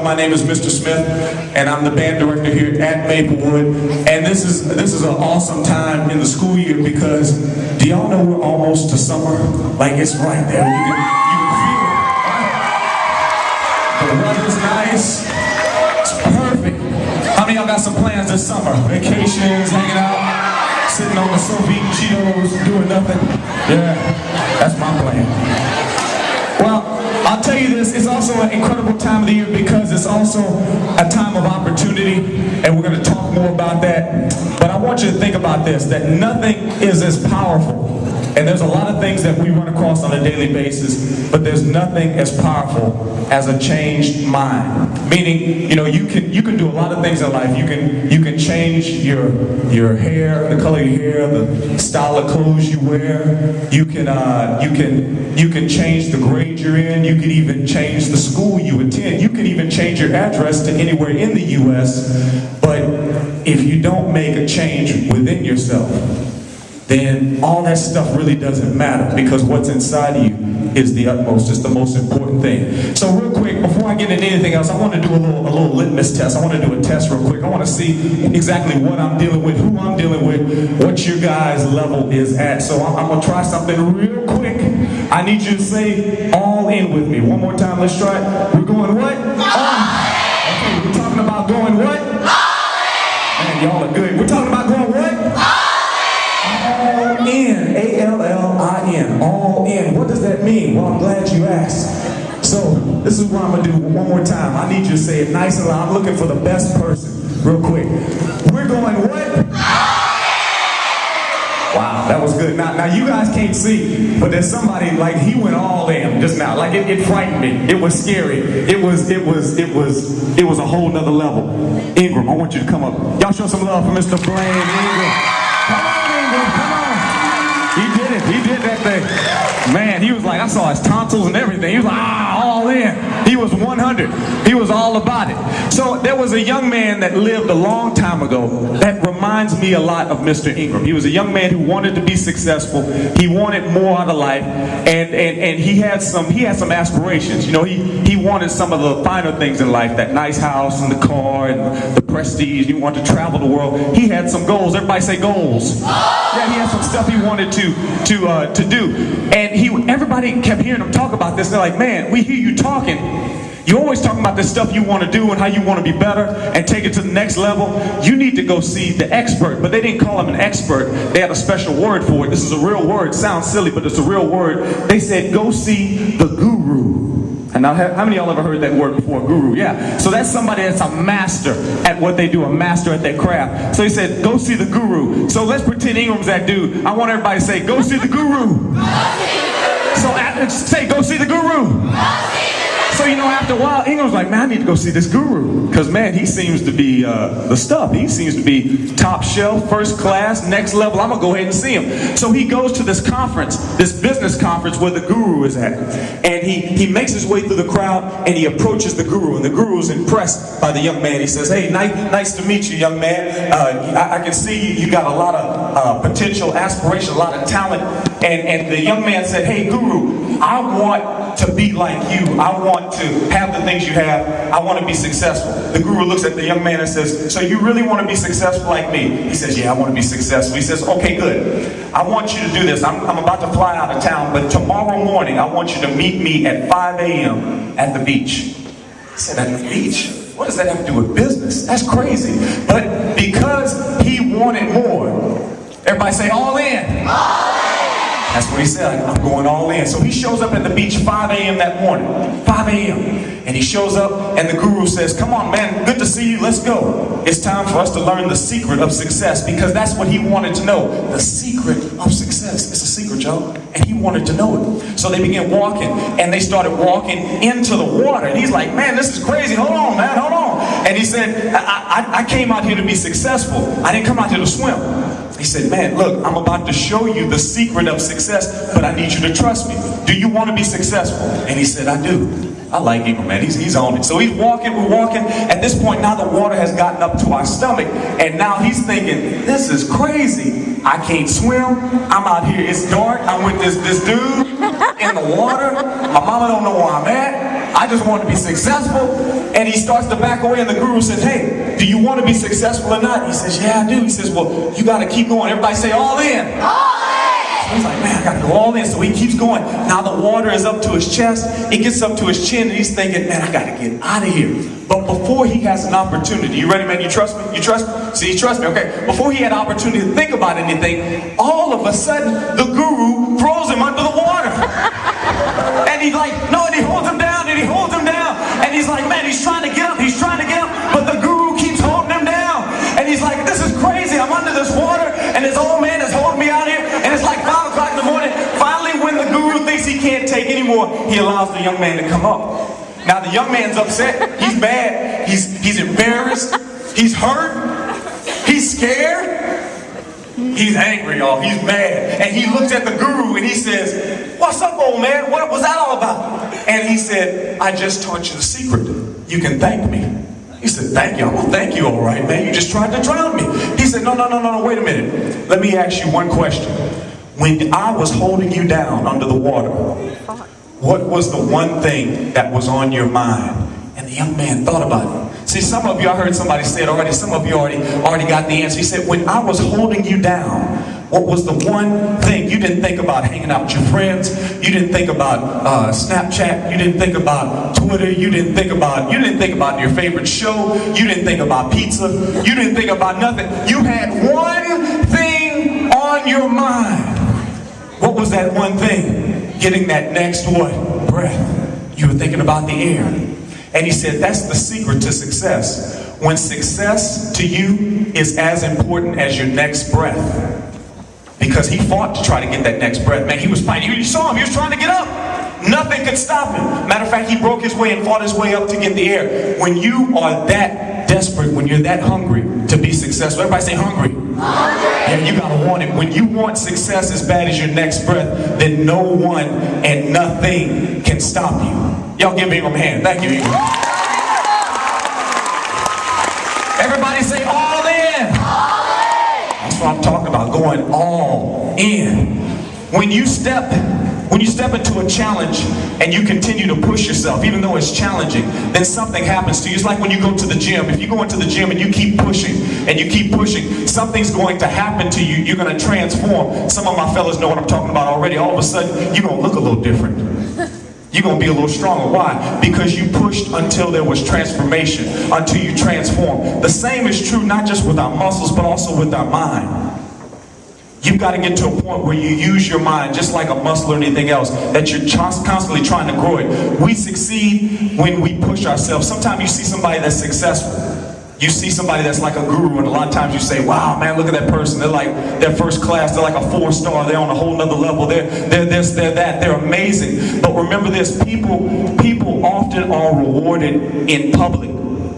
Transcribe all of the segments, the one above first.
my name is Mr. Smith, and I'm the band director here at Maplewood. And this is an awesome time in the school year because do y'all know we're almost to summer? Like it's right there. You can feel it. The weather's nice. It's perfect. How many of y'all got some plans this summer? Vacations, hanging out, sitting on the sofa eating Cheetos, doing nothing? Yeah, that's my plan. Well, I'll tell you this, it's also an incredible time of the year because it's also a time of opportunity, and we're going to talk more about that. But I want you to think about this, that nothing is as powerful. And there's a lot of things that we run across on a daily basis, but there's nothing as powerful as a changed mind. Meaning, you know, you can do a lot of things in life. You can change your hair, the color of your hair, the style of clothes you wear. You can change the grade you're in. You can even change the school you attend. You can even change your address to anywhere in the U.S. But if you don't make a change within yourself, then all that stuff really doesn't matter because what's inside of you is the utmost, it's the most important thing. So real quick, before I get into anything else, I want to do a little litmus test. I want to do a test real quick. I want to see exactly what I'm dealing with, who I'm dealing with, what your guys' level is at. So I'm going to try something real quick. I need you to say all in with me. One more time, let's try it. We're going what? Okay, we're talking about going what? Man, y'all are good. We're talking about going what? All in, A-L-L-I-N, all in. What does that mean? Well, I'm glad you asked. So, this is what I'm going to do one more time. I need you to say it nice and loud. I'm looking for the best person, real quick. We're going what? Wow, that was good. Now you guys can't see, but there's somebody, like, he went all in just now. Like, it frightened me. It was scary. It was a whole nother level. Ingram, I want you to come up. Y'all show some love for Mr. Blaine Ingram. Come on, Ingram, come on. He did it. He did that thing. Man, he was like, I saw his tonsils and everything. He was like, all in. He was 100. He was all about it. So there was a young man that lived a long time ago that reminds me a lot of Mr. Ingram. He was a young man who wanted to be successful. He wanted more out of life, and he had some aspirations. You know, he wanted some of the finer things in life, that nice house and the car and the prestige. He wanted to travel the world. He had some goals. Everybody say goals. Yeah, he had some stuff he wanted to do. And everybody kept hearing him talk about this. They're like, man, we hear you talking. You're always talking about the stuff you want to do and how you want to be better and take it to the next level. You need to go see the expert. But they didn't call him an expert. They had a special word for it. This is a real word. It sounds silly, but it's a real word. They said, go see the guru. And now, how many of y'all ever heard that word before, guru? Yeah. So that's somebody that's a master at what they do, a master at their craft. So he said, go see the guru. So let's pretend Ingram's that dude. I want everybody to say, go see the guru. So say, go see the guru. So, you know, after a while, Ingram's like, man, I need to go see this guru. Because, man, he seems to be the stuff. He seems to be top shelf, first class, next level. I'm going to go ahead and see him. So he goes to this conference, this business conference where the guru is at. And he makes his way through the crowd, and he approaches the guru. And the guru is impressed by the young man. He says, hey, nice to meet you, young man. I can see you got a lot of potential, aspiration, a lot of talent. And the young man said, hey, guru, I want to be like you. I want to have the things you have. I want to be successful. The guru looks at the young man and says, so you really want to be successful like me? He says, yeah, I want to be successful. He says, okay, good. I want you to do this. I'm about to fly out of town, but tomorrow morning I want you to meet me at 5 a.m. at the beach. He said, at the beach? What does that have to do with business? That's crazy. But because he wanted more, everybody say all in. All in. That's what he said. I'm going all in. So he shows up at the beach 5 a.m. that morning. 5 a.m. And he shows up and the guru says, come on, man, good to see you. Let's go. It's time for us to learn the secret of success, because that's what he wanted to know. The secret of success. It's a secret, y'all. And he wanted to know it. So they began walking, and they started walking into the water. And he's like, man, this is crazy. Hold on, man, hold on. And he said, I came out here to be successful. I didn't come out here to swim. He said, man, look, I'm about to show you the secret of success, but I need you to trust me. Do you want to be successful? And he said, I do. I like him, man. He's on it. So he's walking, we're walking. At this point, now the water has gotten up to our stomach. And now he's thinking, this is crazy. I can't swim. I'm out here. It's dark. I'm with this dude in the water. My mama don't know where I'm at. I just want to be successful. And he starts to back away, and the guru says, hey, do you want to be successful or not? He says, yeah, I do. He says, well, you got to keep going. Everybody say, all in. All in. So he's like, man, I got to go all in. So he keeps going. Now the water is up to his chest. It gets up to his chin, and he's thinking, man, I got to get out of here. But before he has an opportunity, you ready, man? You trust me? You trust me? See, you trust me, okay? Before he had an opportunity to think about anything, all of a sudden, the guru throws him under the water. And he's like, no, and he holds him down, and he holds him down. And he's like, man, he's trying to get up, he's trying to get up, but the guru keeps holding him down. And he's like, this is crazy, I'm under this water, and this old man is holding me out here, and it's like 5 o'clock in the morning. Finally, when the guru thinks he can't take anymore, he allows the young man to come up. Now the young man's upset, he's mad, he's embarrassed, he's hurt, he's scared, he's angry, y'all, he's mad. And he looks at the guru and he says, what's up, old man? What was that all about? And he said, I just taught you the secret. You can thank me. He said, thank you? I'm gonna thank you, all right, man. You just tried to drown me. He said, no, wait a minute. Let me ask you one question. When I was holding you down under the water, what was the one thing that was on your mind? And the young man thought about it. See, some of you, I heard somebody say it already, some of you already got the answer. He said, when I was holding you down, what was the one thing? You didn't think about hanging out with your friends. You didn't think about Snapchat. You didn't think about Twitter. You didn't think about your favorite show. You didn't think about pizza. You didn't think about nothing. You had one thing on your mind. What was that one thing? Getting that next what? Breath. You were thinking about the air. And he said, that's the secret to success. When success to you is as important as your next breath. Because he fought to try to get that next breath. Man, he was fighting. You saw him. He was trying to get up. Nothing could stop him. Matter of fact, he broke his way and fought his way up to get the air. When you are that desperate, when you're that hungry to be successful, everybody say hungry. Yeah, you gotta want it. When you want success as bad as your next breath, then no one and nothing can stop you. Y'all give Ingram a hand. Thank you, Ingram. Everybody say all in. That's what I'm talking about, going all in. When you step into a challenge and you continue to push yourself, even though it's challenging, then something happens to you. It's like when you go to the gym. If you go into the gym and you keep pushing, something's going to happen to you. You're going to transform. Some of my fellas know what I'm talking about already. All of a sudden, you're going to look a little different. You're going to be a little stronger. Why? Because you pushed until there was transformation, until you transform. The same is true not just with our muscles, but also with our mind. You've got to get to a point where you use your mind just like a muscle or anything else, that you're constantly trying to grow it. We succeed when we push ourselves. Sometimes you see somebody that's successful. You see somebody that's like a guru, and a lot of times you say, wow, man, look at that person. They're first class. They're like a 4-star. They're on a whole nother level. They're this, they're that. They're amazing. But remember this, people often are rewarded in public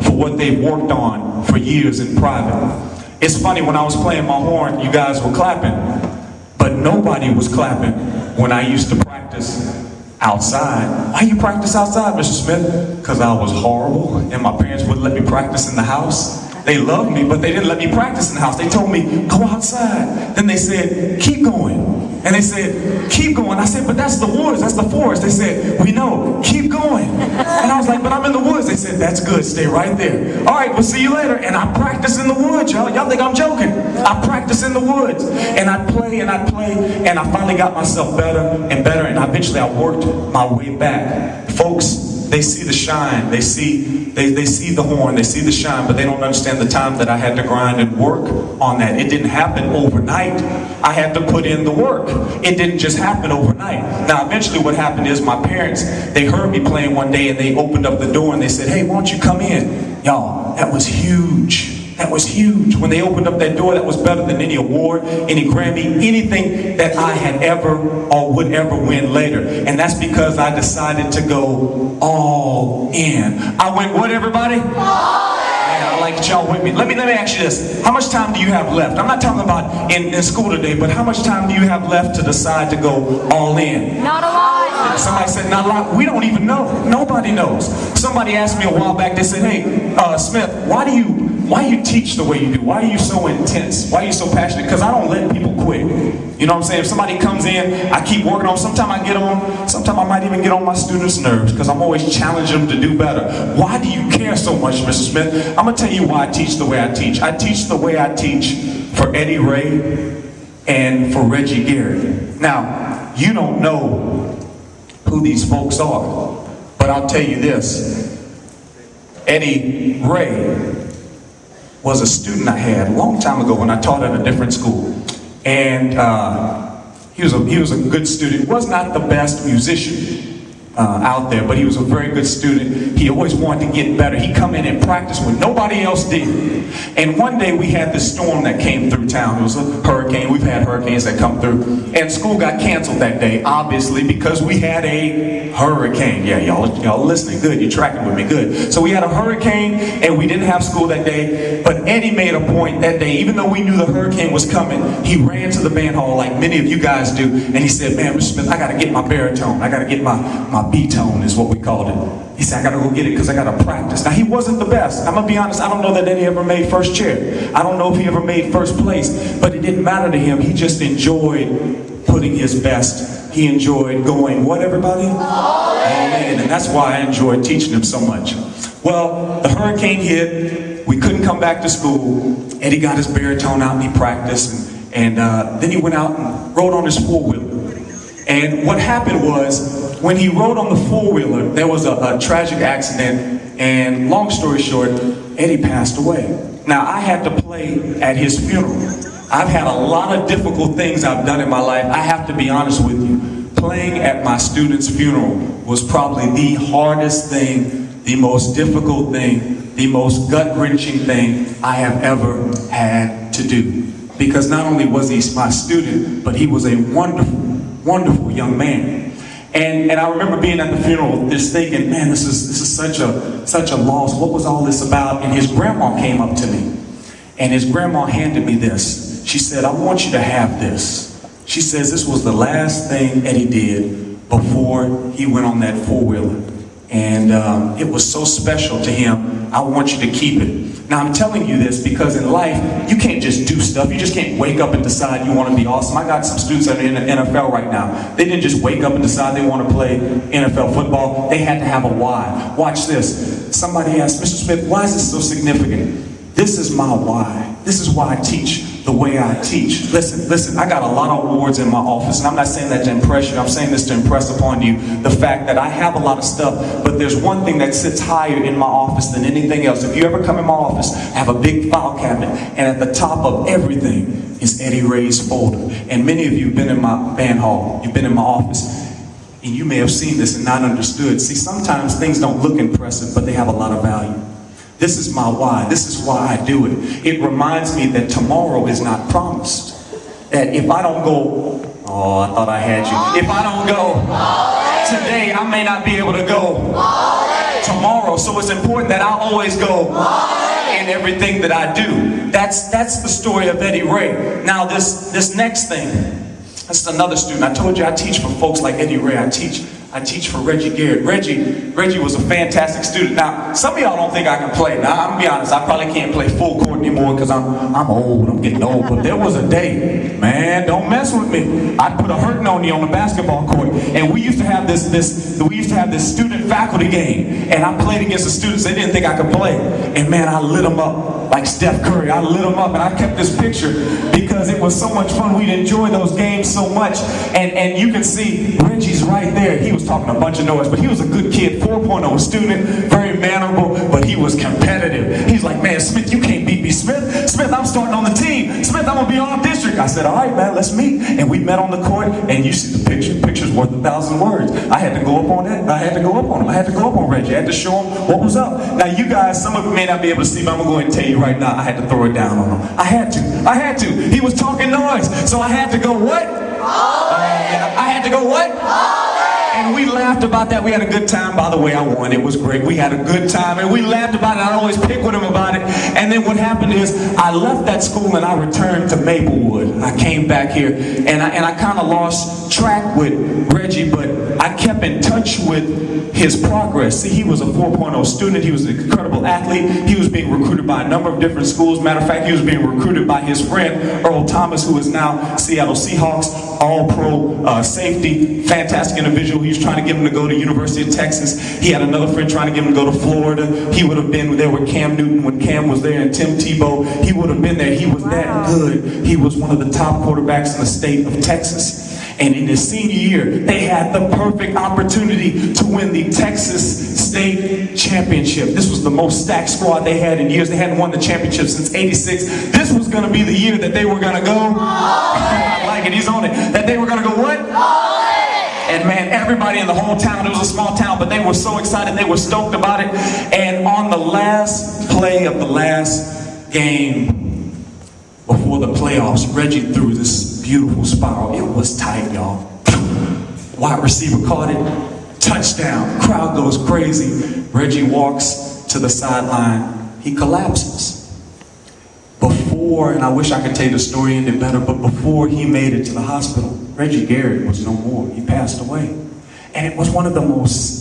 for what they've worked on for years in private. It's funny, when I was playing my horn, you guys were clapping, but nobody was clapping when I used to practice outside. Why you practice outside, Mr. Smith? Because I was horrible and my parents wouldn't let me practice in the house. They loved me, but they didn't let me practice in the house. They told me, go outside. Then they said, keep going. And they said, keep going. I said, but that's the woods, that's the forest. They said, we know, keep going. And I was like, but I'm in the woods. They said, that's good, stay right there. All right, we'll see you later. And I practice in the woods, y'all. Y'all think I'm joking. I practice in the woods. And I play and I play. And I finally got myself better and better. And eventually I worked my way back. Folks, they see the shine, they see the horn, they see the shine, but they don't understand the time that I had to grind and work on that. It didn't happen overnight. I had to put in the work. It didn't just happen overnight. Now, eventually what happened is my parents, they heard me playing one day and they opened up the door and they said, hey, why don't you come in? Y'all, that was huge. That was huge. When they opened up that door, that was better than any award, any Grammy, anything that I had ever or would ever win later. And that's because I decided to go all in. I went what, everybody? All in. Man, I like that y'all with me. Let me ask you this. How much time do you have left? I'm not talking about in school today, but how much time do you have left to decide to go all in? Not a lot. Somebody said not a lot. We don't even know. Nobody knows. Somebody asked me a while back, they said, hey, Smith, why do you you teach the way you do? Why are you so intense? Why are you so passionate? Because I don't let people quit. You know what I'm saying? If somebody comes in, I keep working on them. Sometimes I get on, sometimes I might even get on my students' nerves because I'm always challenging them to do better. Why do you care so much, Mr. Smith? I'm going to tell you why I teach the way I teach. I teach the way I teach for Eddie Ray and for Reggie Garrett. Now, you don't know who these folks are, but I'll tell you this. Eddie Ray was a student I had a long time ago when I taught at a different school. And he was a good student. Was not the best musician out there, but he was a very good student. He always wanted to get better. He'd come in and practice when nobody else did. And one day we had this storm that came through town. It was a hurricane. We've had hurricanes that come through. And school got canceled that day, obviously, because we had a hurricane. Yeah, y'all listening. Good, you're tracking with me. Good. So we had a hurricane, and we didn't have school that day. But Eddie made a point that day, even though we knew the hurricane was coming, he ran to the band hall like many of you guys do, and he said, man, Mr. Smith, I got to get my baritone. I got to get my B-tone is what we called it. He said, I got to go get it because I got to practice. Now, he wasn't the best. I'm going to be honest. I don't know that Eddie ever made first chair. I don't know if he ever made first place. But it didn't matter to him. He just enjoyed putting his best. He enjoyed going, what, everybody? All in. And that's why I enjoyed teaching him so much. Well, the hurricane hit. We couldn't come back to school. Eddie got his baritone out and he practiced. And then he went out and rode on his four-wheeler. And what happened was, when he rode on the four-wheeler, there was a tragic accident, and long story short, Eddie passed away. Now, I had to play at his funeral. I've had a lot of difficult things I've done in my life. I have to be honest with you. Playing at my student's funeral was probably the hardest thing, the most difficult thing, the most gut-wrenching thing I have ever had to do. Because not only was he my student, but he was a wonderful, wonderful young man. And I remember being at the funeral, just thinking, man, this is such a loss. What was all this about? And his grandma came up to me, and his grandma handed me this. She said, I want you to have this. She says this was the last thing Eddie did before he went on that four-wheeler. And it was so special to him. I want you to keep it. Now, I'm telling you this because in life, you can't just do stuff. You just can't wake up and decide you want to be awesome. I got some students that are in the NFL right now. They didn't just wake up and decide they want to play NFL football. They had to have a why. Watch this. Somebody asked, Mr. Smith, why is this so significant? This is my why. This is why I teach the way I teach. Listen, I got a lot of awards in my office, and I'm not saying that to impress you. I'm saying this to impress upon you the fact that I have a lot of stuff, but there's one thing that sits higher in my office than anything else. If you ever come in my office, I have a big file cabinet, and at the top of everything is Eddie Ray's folder. And many of you have been in my band hall, you've been in my office, and you may have seen this and not understood. See, sometimes things don't look impressive, but they have a lot of value. This is my why. This is why I do it. It reminds me that tomorrow is not promised. That if I don't go, oh, I thought I had you. If I don't go today, I may not be able to go tomorrow. So it's important that I always go in everything that I do. That's the story of Eddie Ray. Now this next thing, that's another student. I told you I teach for folks like Eddie Ray. I teach for Reggie Garrett. Reggie was a fantastic student. Now, some of y'all don't think I can play. Now, I'm gonna be honest, I probably can't play full court anymore because I'm old, I'm getting old. But there was a day, man, don't mess with me. I'd put a hurting on you on the basketball court. And we used to have this student faculty game. And I played against the students, they didn't think I could play. And man, I lit them up like Steph Curry. I lit them up, and I kept this picture because it was so much fun. We'd enjoy those games so much. And you can see Reggie's right there. He was talking a bunch of noise, but he was a good kid, 4.0 student, very mannerable, but he was competitive. He's like, man, Smith, you can't beat me, Smith. Smith, I'm starting on the team. Smith, I'm gonna be on district. I said, all right, man, let's meet. And we met on the court, and you see the picture. Picture's worth 1,000 words. I had to go up on that. I had to go up on him. I had to go up on Reggie. I had to show him what was up. Now, you guys, some of you may not be able to see, but I'm gonna go ahead and tell you right now, I had to throw it down on him. I had to. He was talking noise, so I had to go what? I had to go what? And we laughed about that. We had a good time. By the way, I won. It was great. We had a good time, and we laughed about it. I always pick with him about it. And then what happened is I left that school and I returned to Maplewood. I came back here, and I kind of lost track with Reggie, but I kept in touch with his progress. See, he was a 4.0 student. He was an incredible athlete. He was being recruited by a number of different schools. Matter of fact, he was being recruited by his friend, Earl Thomas, who is now Seattle Seahawks, all-pro safety, fantastic individual. He was trying to get him to go to University of Texas. He had another friend trying to get him to go to Florida. He would have been there with Cam Newton when Cam was there, and Tim Tebow. He would have been there. He was that good. He was one of the top quarterbacks in the state of Texas. And in his senior year, they had the perfect opportunity to win the Texas State Championship. This was the most stacked squad they had in years. They hadn't won the championship since '86. This was going to be the year that they were going to go. I like it. He's on it. That they were going to go what? And man, everybody in the whole town, it was a small town, but they were so excited. They were stoked about it. And on the last play of the last game, before the playoffs, Reggie threw this beautiful spiral. It was tight, y'all. Wide receiver caught it. Touchdown. Crowd goes crazy. Reggie walks to the sideline. He collapses. Before, and I wish I could tell you the story ended better, but before he made it to the hospital, Reggie Garrett was no more. He passed away. And it was one of the most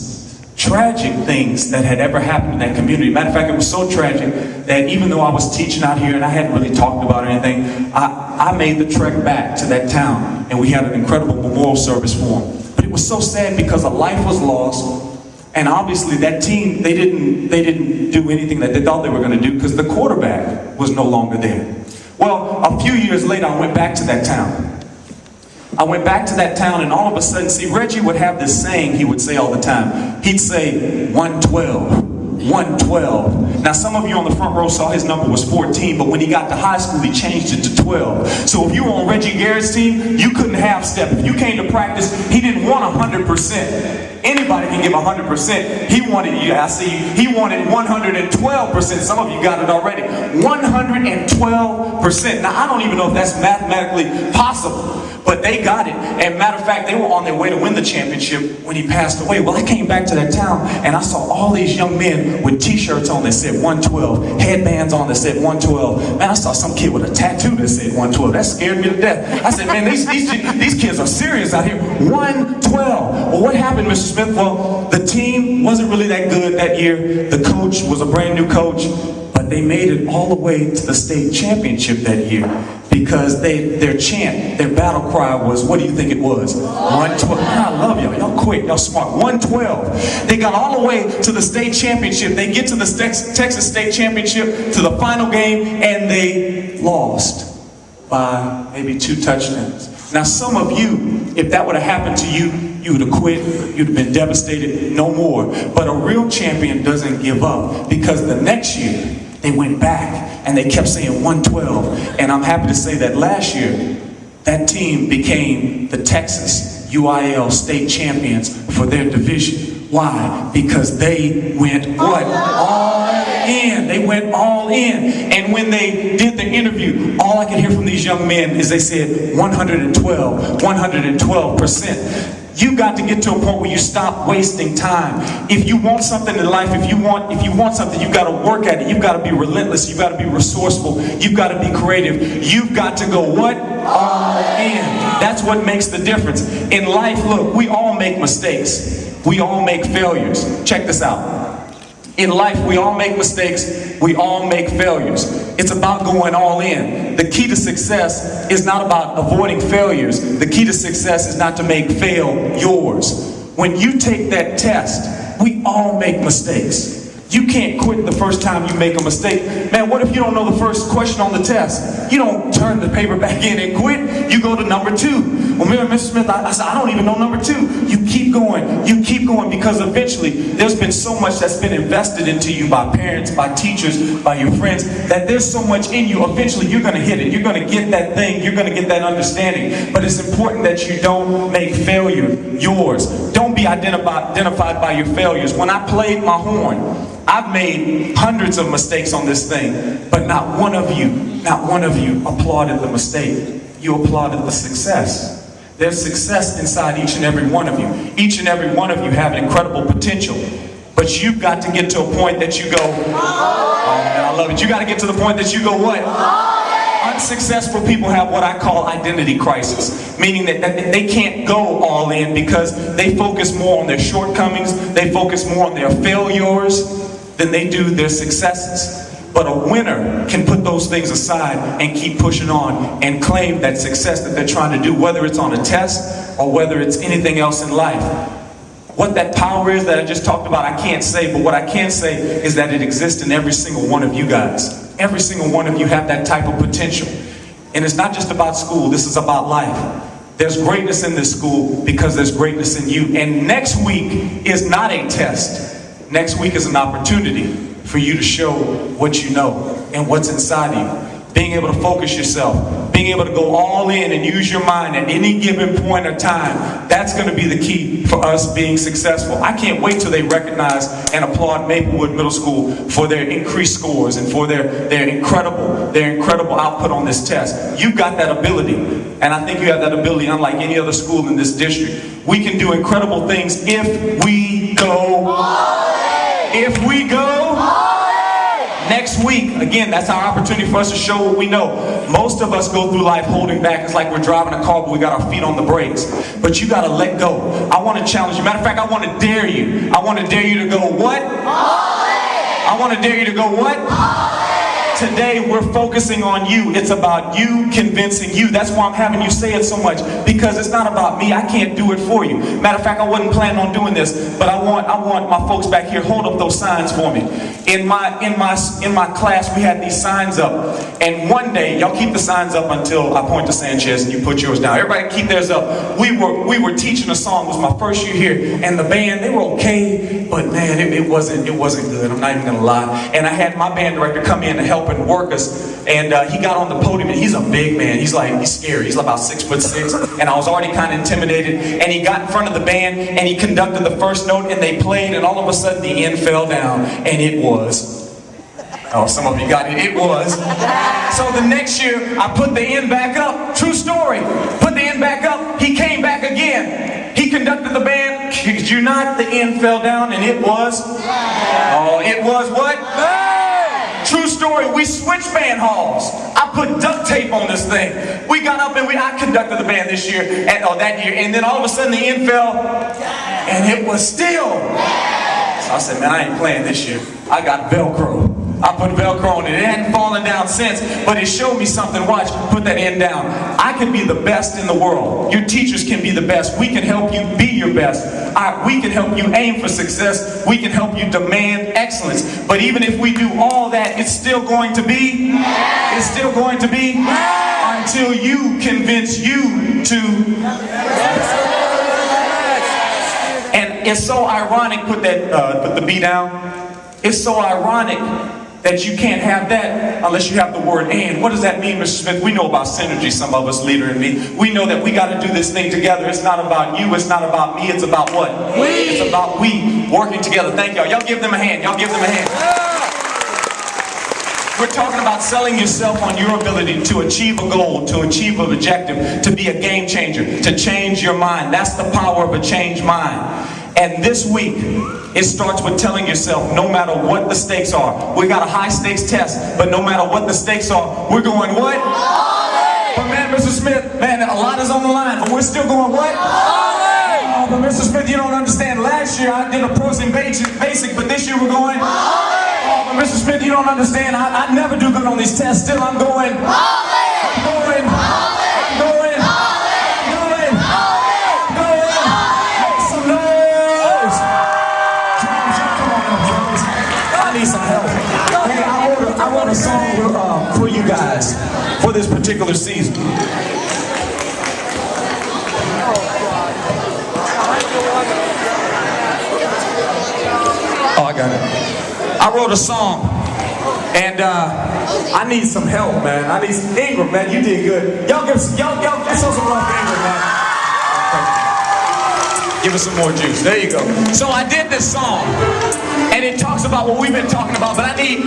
tragic things that had ever happened in that community. Matter of fact, it was so tragic that even though I was teaching out here and I hadn't really talked about anything, I made the trek back to that town and we had an incredible memorial service for him. But it was so sad because a life was lost, and obviously that team, they didn't do anything that they thought they were going to do because the quarterback was no longer there. Well, a few years later, I went back to that town. And all of a sudden, see, Reggie would have this saying he would say all the time. He'd say, 112, 112. Now, some of you on the front row saw his number was 14, but when he got to high school, he changed it to 12. So if you were on Reggie Garrett's team, you couldn't half step. If you came to practice, he didn't want 100%. Anybody can give 100%. He wanted, yeah, I see you, he wanted 112%. Some of you got it already. 112%. Now, I don't even know if that's mathematically possible, but they got it. And matter of fact, they were on their way to win the championship when he passed away. Well, I came back to that town and I saw all these young men with t-shirts on that said 112, headbands on that said 112. Man, I saw some kid with a tattoo that said 112. That scared me to death. I said, man, these kids are serious out here. 112. Well, what happened, Mr. Smith? Well, the team wasn't really that good that year. The coach was a brand new coach, but they made it all the way to the state championship that year because their chant, their battle cry was, what do you think it was? 112. I love y'all. Y'all quick. Y'all smart. 112. They got all the way to the state championship. They get to the Texas State Championship, to the final game, and they lost by maybe 2 touchdowns. Now, some of you, if that would have happened to you, you would have quit, you'd have been devastated, no more. But a real champion doesn't give up, because the next year, they went back and they kept saying 112. And I'm happy to say that last year, that team became the Texas UIL state champions for their division. Why? Because they went what? All in. They went all in. And when they did the interview, all I could hear from these young men is they said 112, 112%. You got to get to a point where you stop wasting time. If you want something in life, if you want something, you've got to work at it. You've got to be relentless. You've got to be resourceful. You've got to be creative. You've got to go what? All in. That's what makes the difference. In life, look, we all make mistakes. We all make failures. Check this out. In life, we all make mistakes. We all make failures. It's about going all in. The key to success is not about avoiding failures. The key to success is not to make fail yours. When you take that test, we all make mistakes. You can't quit the first time you make a mistake. Man, what if you don't know the first question on the test? You don't turn the paper back in and quit. You go to number 2. Well, remember, Mr. Smith, I said, I don't even know number 2. You keep going, because eventually there's been so much that's been invested into you by parents, by teachers, by your friends, that there's so much in you. Eventually you're going to hit it. You're going to get that thing. You're going to get that understanding. But it's important that you don't make failure yours. Don't be identified by your failures. When I played my horn, I've made hundreds of mistakes on this thing, but not one of you applauded the mistake. You applauded the success. There's success inside each and every one of you. Each and every one of you have incredible potential, but you've got to get to a point that you go, oh man, I love it. You got to get to the point that you go what? of successful people have what I call identity crisis, meaning that they can't go all in because they focus more on their shortcomings, they focus more on their failures than they do their successes. But a winner can put those things aside and keep pushing on and claim that success that they're trying to do, whether it's on a test or whether it's anything else in life. What that power is that I just talked about, I can't say, but what I can say is that it exists in every single one of you guys. Every single one of you have that type of potential. And it's not just about school, this is about life. There's greatness in this school because there's greatness in you. And next week is not a test. Next week is an opportunity for you to show what you know and what's inside of you. Being able to focus yourself, being able to go all in and use your mind at any given point of time, that's going to be the key for us being successful. I can't wait till they recognize and applaud Maplewood Middle School for their increased scores and for their incredible output on this test. You've got that ability, and I think you have that ability unlike any other school in this district. We can do incredible things if we go. If we go. Next week, again, that's our opportunity for us to show what we know. Most of us go through life holding back. It's like we're driving a car, but we got our feet on the brakes. But you got to let go. I want to challenge you. Matter of fact, I want to dare you. I want to dare you to go what? I want to dare you to go what? Today, we're focusing on you. It's about you convincing you. That's why I'm having you say it so much, because it's not about me. I can't do it for you. Matter of fact, I wasn't planning on doing this, but I want my folks back here, hold up those signs for me. In my class, we had these signs up, and one day, y'all keep the signs up until I point to Sanchez and you put yours down. Everybody keep theirs up. We were teaching a song. It was my first year here, and the band, they were okay, but man, it wasn't good. I'm not even gonna lie. And I had my band director come in to help and work us, and he got on the podium, and he's a big man. He's scary. He's about 6'6", and I was already kind of intimidated. And he got in front of the band, and he conducted the first note, and they played, and all of a sudden the end fell down, and it was. Oh, some of you got it. It was. So the next year, I put the end back up. True story. Put the end back up. He came back again. He conducted the band. Kid you not, the end fell down, and it was. Oh, it was what? True story, we switched band halls. I put duct tape on this thing. We got up and I conducted the band this year, that year, and then all of a sudden the end fell, and it was still. So I said, man, I ain't playing this year. I got Velcro. I put Velcro on it. It hadn't fallen down since, but it showed me something. Watch, put that end down. I can be the best in the world. Your teachers can be the best. We can help you be your best. We can help you aim for success. We can help you demand excellence. But even if we do all that, it's still going to be, until you convince you to. And it's so ironic, put the B down. It's so ironic that you can't have that unless you have the word and. What does that mean, Mr. Smith? We know about synergy, some of us, leader and me. We know that we got to do this thing together. It's not about you, it's not about me, it's about what? We. It's about we working together. Thank y'all. Y'all give them a hand. Y'all give them a hand. We're talking about selling yourself on your ability to achieve a goal, to achieve an objective, to be a game changer, to change your mind. That's the power of a changed mind. And this week, it starts with telling yourself, no matter what the stakes are. We got a high stakes test, but no matter what the stakes are, we're going what? But man, Mr. Smith, man, a lot is on the line, but we're still going what? Oh, but Mr. Smith, you don't understand. Last year I did a pros and basic, but this year we're going. Oh, but Mr. Smith, you don't understand. I never do good on these tests. Still, I'm going. I'm going. Some help. Hey, I wrote a song for you guys for this particular season. Oh, I got it. I wrote a song, and I need some help, man. I need some Ingram, man. You did good. Y'all give some love for Ingram, man. Give us some more juice. There you go. So I did this song, and it talks about what we've been talking about, but I need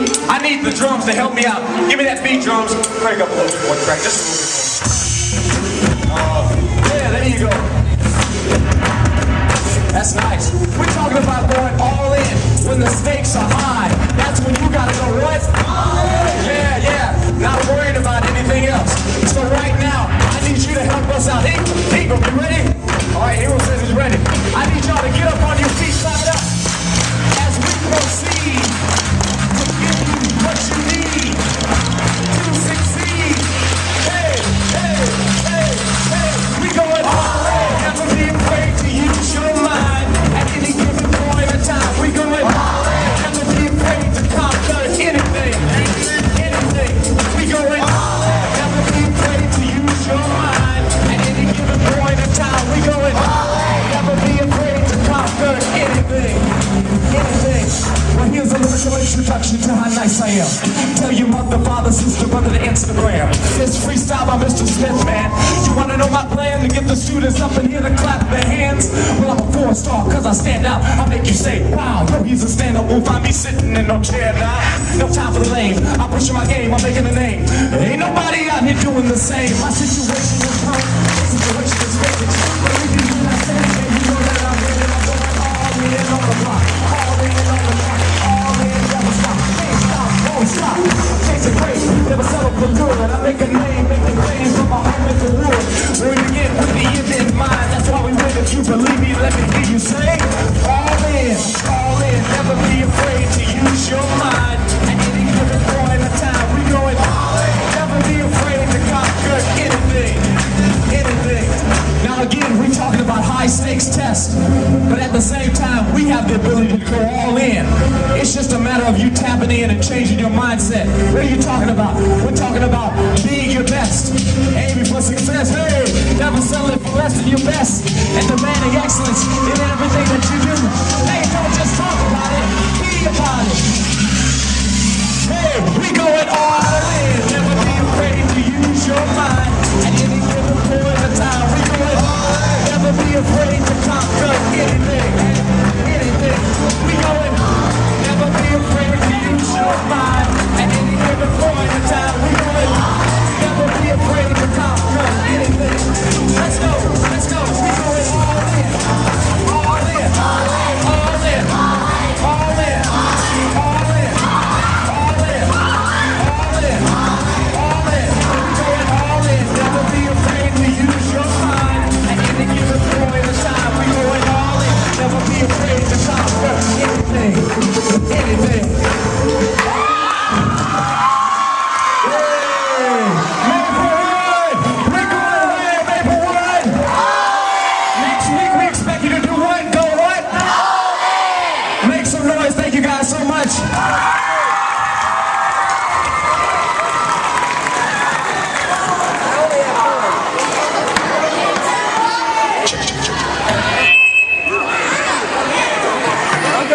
the drums to help me out. Give me that beat, drums. Crank up a little bit more, crack just a little bit more. Yeah, there you go. That's nice. We're talking about going all in when the stakes are high. That's when you gotta go what? Yeah, not worried about anything else. to how nice I am. Tell your mother, father, sister, brother to Instagram. It's freestyle by Mr. Smith, man. You wanna know my plan to get the students up in here to clap their hands? Well, I'm a 4-star cause I stand out. I make you say, wow, yo, he's a stand-up. Won't find me sitting in no chair now. No time for the lame. I'm pushing my game, I'm making a name. Ain't nobody out here doing the same. My situation is home. My situation is vacant. Believe me when I say it, you know that I'm ready. I'm going all in on the block. All in on the block. All in, never stop. Can't stop, won't stop. Chasing great, never settle for good. I make a name, make a claim from my home in the wood. When you get with the end in mind, that's why we win. If you believe me, let me hear you say, all in, never be afraid to use your mind. At any given point in time, we going all in. Never be afraid to conquer anything. Now again, we're talking about high stakes tests, but at the same time, we have the ability to go all in. It's just a matter of you tapping in and changing your mindset. What are you talking about? We're talking about being your best, aiming for success. Hey, never settling for less than your best, and demanding excellence in everything that you do. Hey, don't just talk about it, be about it.